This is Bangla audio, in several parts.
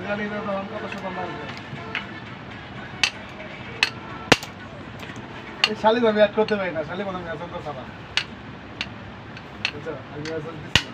গাড়িটা তখন কত সুন্দর লাগবে। এই শালিক আমি অ্যাড করতে পারি না, শালিক আমি মেসেজ তো সারা বুঝছো, আমি মেসেজ দিচ্ছি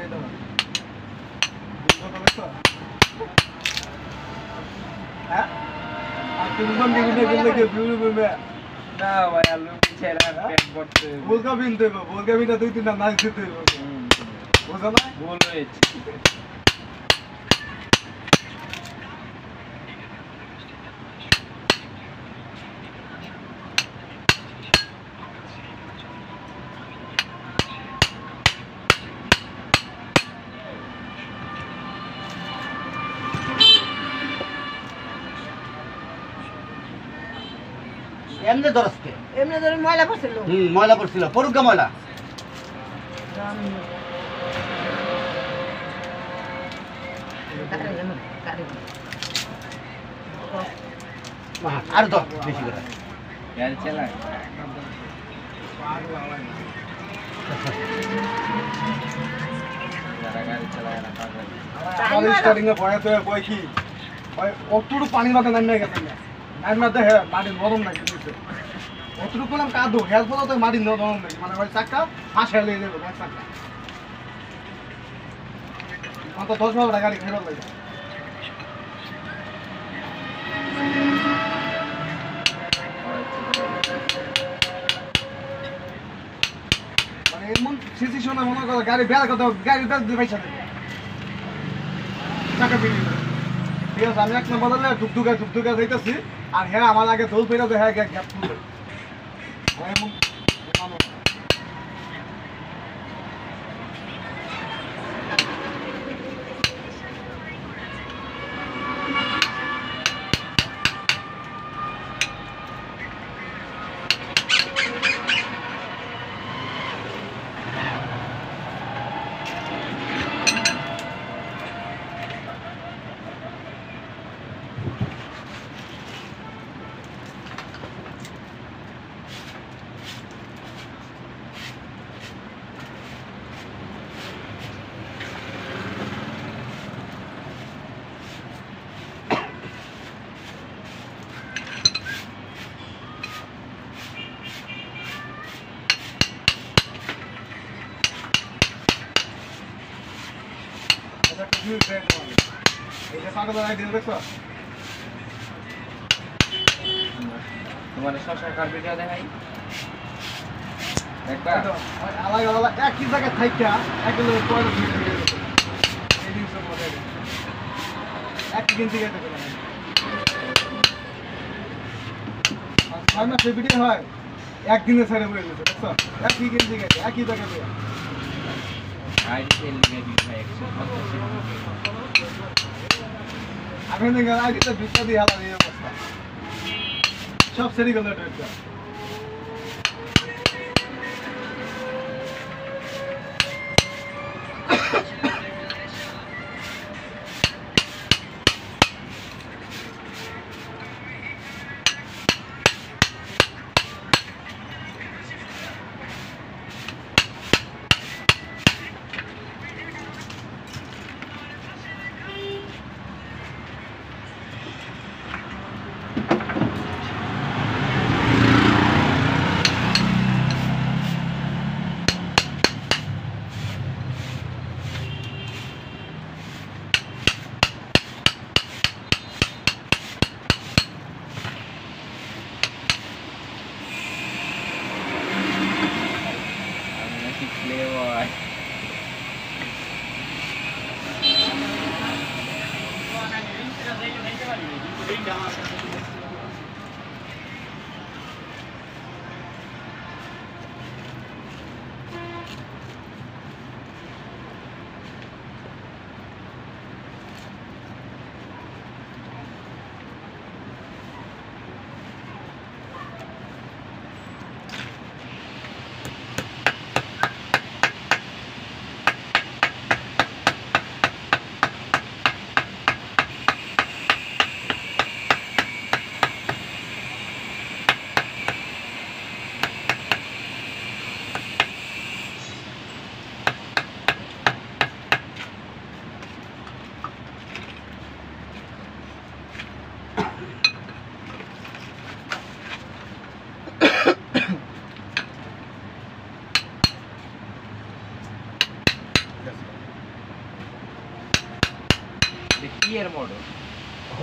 এই দেখো বুঝছো তো দেখছো হ্যাঁ আর তুমি কোন দিকে গেলে কি বিউরি বলবে না ভাই আলু ছেড়া পেট ভরতে বলকা বিন দেবো, বলকা বিনটা দুই তিনটা নাচ দিতে হবে বুঝো না ভুল হয়েছে এমনি দরজকে এমনি ধরে ময়লা পড়ছিল ময়লা পড়ছিল, পড়ুক ময়লা। আর তো বেশি করে গাড়ি চালা যারা গাড়ি চালায় না পাগল গাড়ি স্টার্টিং এ ভয় তো কই কি ভাই কতটুকু পানি মাথা নামে গেছে না নাইন মাথা হে মাটি নরম নাই কিছু কতটুকু কোন কাদু হেয়ার ফলো তো মাটি নরম নাই মানে ওই চাকা ফাঁসে লেগে যাবে ওই চাকা অন্ত 10 টাকা গাড়ি খাইবার লাগে মানে এমন সিচুয়েশনে মনে করো গাড়ি বের করতে গাড়ি বের দিয়ে পয়সা দেবে টাকা বিলি ঠিক আছে আমি এক নম্বর বদলে টুকটুকা যাইতেছি আর হ্যাঁ আমার আগে দোল পেরে তো হ্যাঁ গ্যাপ খুলবে এমন তোমার শশা কার ভিডিও দেখাই দেখবা আলাদা আলাদা একই জায়গায় থাইকা একদম এক কিনতে গেছে ছয় মাসের ভিডিও হয় একদিনে ছেড়ে বয়ে গেছে দেখছো একই কিনতে গেছে একই জায়গায় আইডি সেল গেবি ভাই 150 আমি দেখে আইডিটা ভিক্ষা দিয়ে হালা এই অবস্থা সব সেরি গেল এটা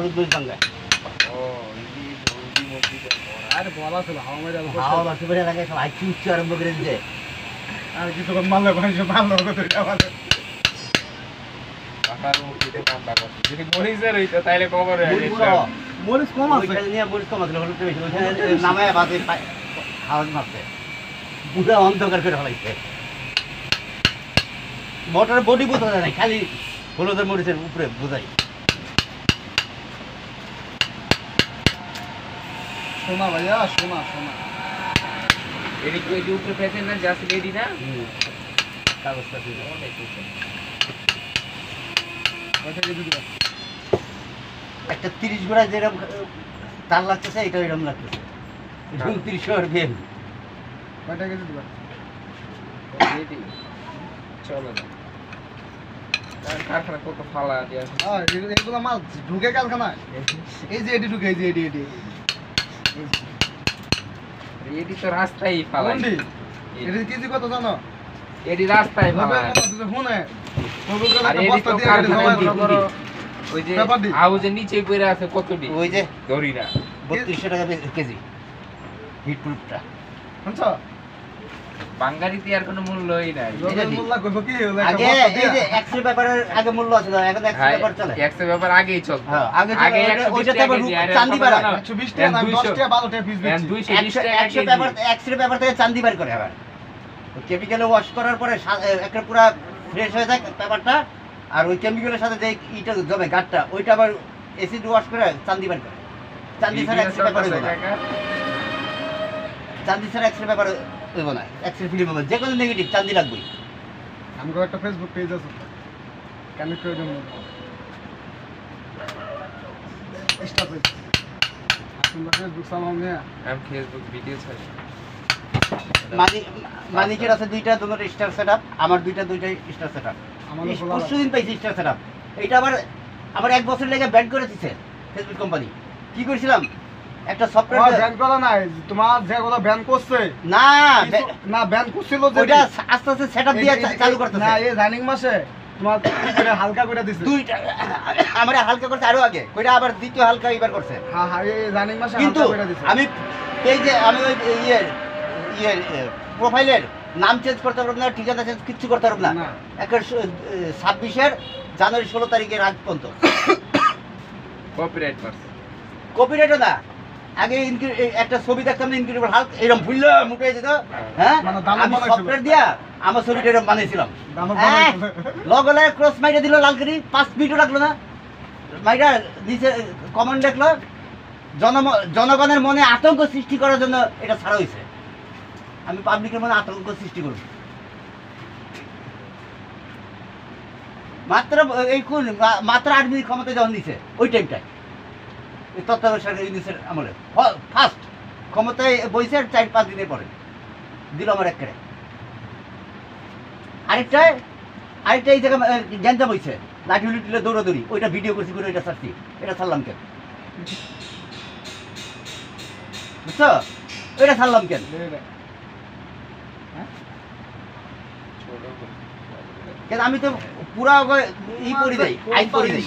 হলুদ মরিচ ভাঙ্গা ও এই জলদি মসজিদের আর বলা ছিল হাওয়া মেরে হাওয়া বাসি বেড়ে লাগে সব আইচি উচ্চ আরম্ভ করে দিতে আর কিছু মারলে ভাই ভালো হবে আমাদের কাকার মসজিদে কামটা করছে যদি মরিচের হইতো তাইলে খবর হয়ে মরিচ যেত কম। মরিচ কম আছে ওইখানে নিয়ে মরিচ কম আছে হলুদটা বেশি ওইখানে নামায় বাদে হাওয়া মারছে পুরো অন্ধকার করে ফেলাইছে মোটরের বডি বোঝা যায় না খালি হলুদের মরিচের উপরে বোঝাই সোনা ভাইয়া সোনা সোনা এদিক ওই যে উপরে পেছেন না জাস্ট রেডি না কাগজটা দিয়ে অনেক কিছু কয়টা কেজি দিবা একটা 30 গোড়া যেরকম তার লাগতেছে এটা এরকম লাগতেছে এরকম 30 আর বেম কয়টা কেজি দিবা রেডি চলো না কারখানা কত ফালা দিয়ে আছে এগুলো মাল ঢুকে কারখানায় এই যে এডি ঢুকে এই যে এডি এডি এডি তো রাস্তায় ফালা কোনটি এডি কেজি কত জানো এডি রাস্তায় ফালা নবে কত দিছে শুনে তোর আর এডি তো কারখানা ওই যে হাউজের নিচে পড়ে আছে কতটি ওই যে ধরি না 3200 টাকা কেজি হিট প্রুফটা শুনছ বাঙালিতে আর কোনো মূল্যই নাই মোল্লা কইব কি হলো আগে এই যে এক্সরে পেপারের আগে মূল্য আছে এখন এক্সরে পেপার চলে ট্যাক্সের ব্যাপার আগেই চলতো হ্যাঁ, আগে আগে চলে, 120 ওইটাতে টাকা আবার কেজি, আর চান্দি এখন বাড়ায়। না, 120 টাকা দাম 10 টাকা 12 টাকা পিস এখন বেচছি 220 টাকা x ray KG. Paper x ray paper থেকে চান্দি বার করে আবার কেমিক্যালে ওয়াশ করার পরে একটা পুরো ফ্রেশ হয়ে যায় পেপারটা আর ওই কেমিক্যালের সাথে যে ইটা জমে গাটটা ওইটা আবার অ্যাসিড ওয়াশ করে চান্দি বার করে চান্দি ছাড়া এক্সরে পেপার হইব না চান্দি ছাড়া এক্সরে পেপার হইব না এক্সরে ফিল্ম হবে যে কোনো নেগেটিভ চান্দি লাগবেই আমগো একটা ফেসবুক পেজ আছে কানেক্ট করে দেন ইনস্টা পেজ আপনারা ফেসবুক চালাও না আমি ফেসবুক ভিডিও ছাড়ি মানিকের আছে দুইটা দুটো স্টার সেটআপ আমার দুইটা স্টার সেটআপ আমাদের খোলা পরশুদিন পাইছি স্টার সেটআপ এটা আবার এক বছর লেগে ব্যান করে দিছে ফেসবুক কোম্পানি কি করেছিলাম একটা তোমার সফটওয়্যার ব্যান করা নাই তোমার যেগুলো ব্যান করছে না না ব্যান করছিল যে ওইটা আস্তে আস্তে সেটআপ দিয়ে চালু করতেছে না এই রানিং মাসে তোমার করে হালকা করে দিছে দুইটা আমারে হালকা করতে আরো আগে কইটা আবার দ্বিতীয় হালকা এবার করছে হ্যাঁ হ্যাঁ এই রানিং মাসে কিন্তু হালকা করে দিছে আমি এই যে আমি ওই প্রোফাইলের নাম চেঞ্জ করতে পারব না ঠিকানা চেঞ্জ কিচ্ছু করতে পারব না না। একটা 26 জানুয়ারি 16 তারিখের আগ পর্যন্ত কপিরাইট মারছে কপিরাইটও না আগে একটা ছবি দেখতাম না ইনক্রেডিবল হাল্ক এরকম ফুললে মুখে যেত হ্যাঁ মানে দানব আমি বানাইছিল। সফটওয়্যার দিয়া আমার ছবিটা এরকম বানিয়েছিলাম দানব হ্যাঁ, বানাইছিল। লগলে ক্রস মাইরে দিল লালকারি 5 মিনিটও লাগলো না মাইরা নিচে কমেন্ট দেখলো জনগণের মনে আতঙ্ক সৃষ্টি করার জন্য এটা ছাড়া হয়েছে আমি পাবলিকের মনে আতঙ্ক সৃষ্টি করব মাত্র 8 মিনিট ক্ষমতা যখন দিছে ওই টাইমটায় এই তত্ত্বাবধায়ক সরকার ইউনিসের আমলে ফার্স্ট ক্ষমতায় বইছে 4-5 দিনের পরে দিল আমার একেবারে আরেকটা এই জায়গায় গ্যাঞ্জাম হয়েছে লাঠি উলিটিলে দৌড়াদৌড়ি ওইটা ভিডিও করছি করে ওইটা ছাড়ছি এটা ছাড়লাম কেন বুঝছো ওইটা ছাড়লাম কেন কেন আমি তো পুরা ই করি দেই আইন করি দেই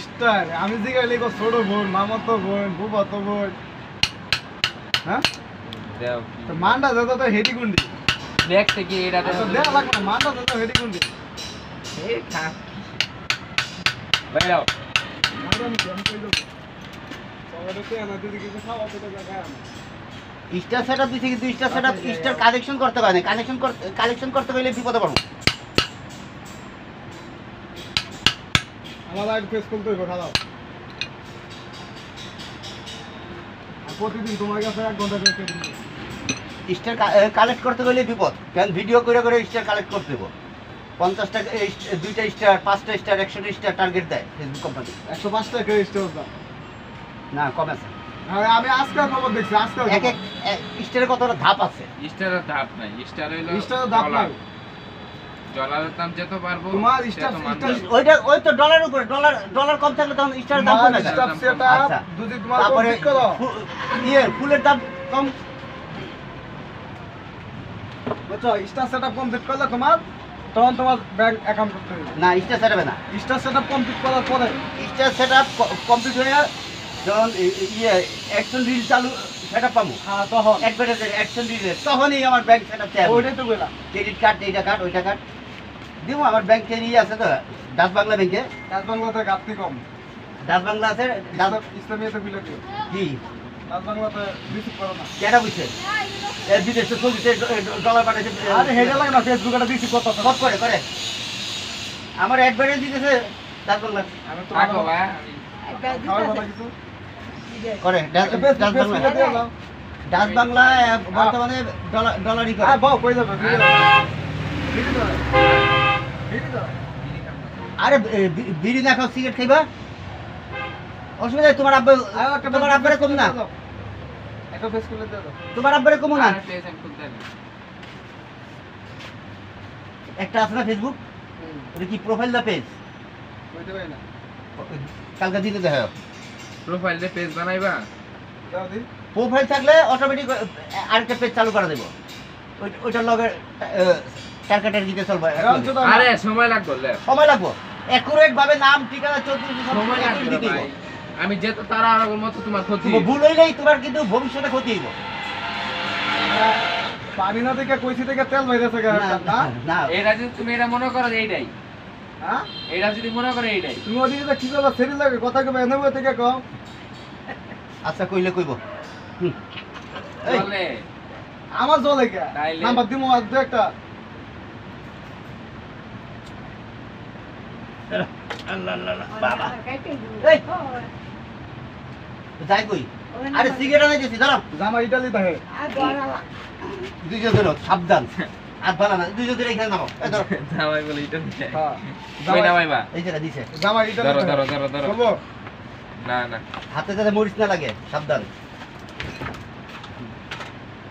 আমি জিজ্ঞাসা লিখো ছোট বোন মামাতো বোন বুবাতো বোন হ্যাঁ দেও তো মানটা যত তো হেডি গুন্ডি দেখতে কি এটা আচ্ছা দেখ লাগবে না মানটা যত হেডি গুন্ডি এই খা বাইরাও মানটা আমি কেমন কইলো সবাইকে না দিদি কিছু খাওয়া তো জায়গা স্টার সেটআপ দিছে কিন্তু স্টার সেটআপ স্টার কালেকশন করতে পারে না কালেকশন করতে গেলে বিপদে পড়ব আমার লাইট ফেস খুলতে হইব খাওয়া প্রতিদিন তোমার কাছে 1 ঘন্টা করে কেটে দিই স্টার কালেক্ট করতে গেলে বিপদ কারণ ভিডিও করে স্টার কালেক্ট করতে দেবো 50 টাকা 2টা স্টার 5টা স্টার 100 স্টার টার্গেট দেয় ফেসবুক কোম্পানি 105 টাকা স্টোর দাম না কম আছে হ্যাঁ আমি আজকে খবর দেখছি আজকে এক স্টারে কতটা ধাপ আছে স্টারের ধাপ নাই স্টার হইলো স্টারের দাম নাই ডলারের দাম যত পারবো তোমার তত স্টার মানুষ। ওই তো ডলারের উপরে ডলার কম থাকলে তখন স্টারের দাম কমে যায় স্টাফ সেটআপ আচ্ছা। যদি তোমার তারপরে কমপ্লিট করো ফুলের দাম কম বুঝছো স্টার সেটআপ কমপ্লিট করলে তোমার তখন তোমার ব্যাংক অ্যাকাউন্ট করতে হবে না স্টার সেটআপে না স্টার সেটআপ কমপ্লিট করার পরে স্টার সেটআপ কমপ্লিট হয়ে যখন ইয়ে অ্যাকশন রিল চালু সেটা পাবো হ্যাঁ তখন অ্যাডভার্টাইজের অ্যাকশন রিল তখনই আমার ব্যাংক সেটা চাই ওইটাই তো বললাম ক্রেডিট কার্ড এইটা কার্ড ওইটা কার্ড দিব আমার ব্যাংকে ইয়ে আছে তো ডাচ বাংলা ব্যাংকে ডাচ বাংলাতে ঘাটতি কম ডাচ বাংলা আছে ইসলামিয়াতে বিলে কি কি ডাচ বাংলাতে রিসিভ করো না কেটা বুঝছেন এর বিদেশে চলছে ডলার পাঠাইছে আরে হেডে লাগে না ফেসবুকে একটা রিসিভ করতে সব করে আমার অ্যাডভার্টাইজ দিতেছে ডাচ বাংলা আমি তো থাকো ভাই খাওয়ার কথা কিছু করে ডাচ বাংলা ডাচ বাংলা বর্তমানে ডলারই করে বাও কই যাবে আরে বিড়ি না খাও সিগারেট খাইবা অসুবিধা নেই, তোমার আব্বা তোমার আব্বারে কম না একটা ফেস করে দাও তোমার আব্বারে কম না আর পেজ আমি খুলতে পারি। একটা আছে না ফেসবুক ওটা কি প্রোফাইল দা পেজ কইতে পারি না কালকে দিতে দেখো প্রোফাইলে পেজ বানাইবা দাও দি প্রোফাইল থাকলে অটোমেটিক আরেকটা পেজ চালু করা দেবো ওইটার লগে টার্গেটের দিতে চলবে আরে সময় লাগবে লে সময় লাগবে অ্যাকুরেট ভাবে নাম ঠিকানা 34 সব সময় accurate লাগবে দিতে ভাই। হইব। আমি যেত তারা আর মতো তোমার ক্ষতি তোমার ভুল হইলেই তোমার কিন্তু ভবিষ্যতে ক্ষতি হইব পানি না থেকে কইছি থেকে তেল বাইরেছে না না এটা যদি তুমি এটা মনে করো যে এইটাই হ্যাঁ এটা যদি মনে করো এইটাই তুমি ওদিকে কি করবা সেরি লাগে কথা কবে এনে থেকে কও আচ্ছা কইলে কইব হুম। এই, বলে আমার জলে কে তাইলে- নাম্বার দিমু আর দু একটা আল্লাহ আল্লাহ আল্লাহ, বাবা এই যাই কই আরে সিগারেট আনাই দিছি দাঁড়াও জামা ইটালি থাকে দুইজন ধরো সাবধান আর ভালো না দুইজন ধরে এখানে নামো এই ধরো জামাই বলে এটা দিতে হ্যাঁ কই নামাইবা এই জায়গা দিছে জামা ইটালি ধরো ধরো ধরো ধরো বলবো না না হাতে যাতে মরিচ না লাগে সাবধান